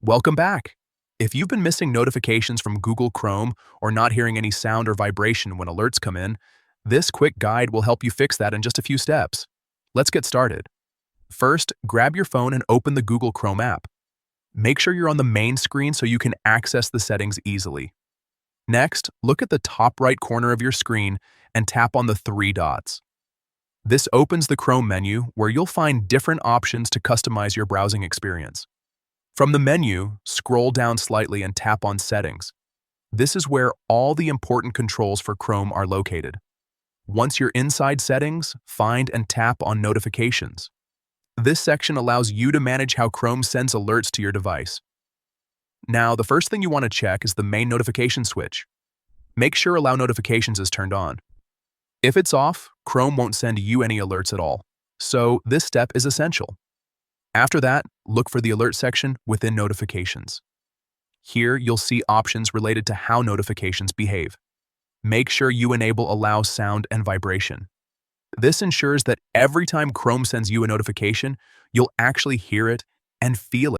Welcome back. If you've been missing notifications from Google Chrome or not hearing any sound or vibration when alerts come in, this quick guide will help you fix that in just a few steps. Let's get started. First, grab your phone and open the Google Chrome app. Make sure you're on the main screen so you can access the settings easily. Next, look at the top right corner of your screen and tap on the three dots. This opens the Chrome menu where you'll find different options to customize your browsing experience. From the menu, scroll down slightly and tap on Settings. This is where all the important controls for Chrome are located. Once you're inside Settings, find and tap on Notifications. This section allows you to manage how Chrome sends alerts to your device. Now, the first thing you want to check is the main notification switch. Make sure Allow Notifications is turned on. If it's off, Chrome won't send you any alerts at all. So this step is essential. After that, look for the Alert section within Notifications. Here, you'll see options related to how notifications behave. Make sure you enable Allow Sound and Vibration. This ensures that every time Chrome sends you a notification, you'll actually hear it and feel it.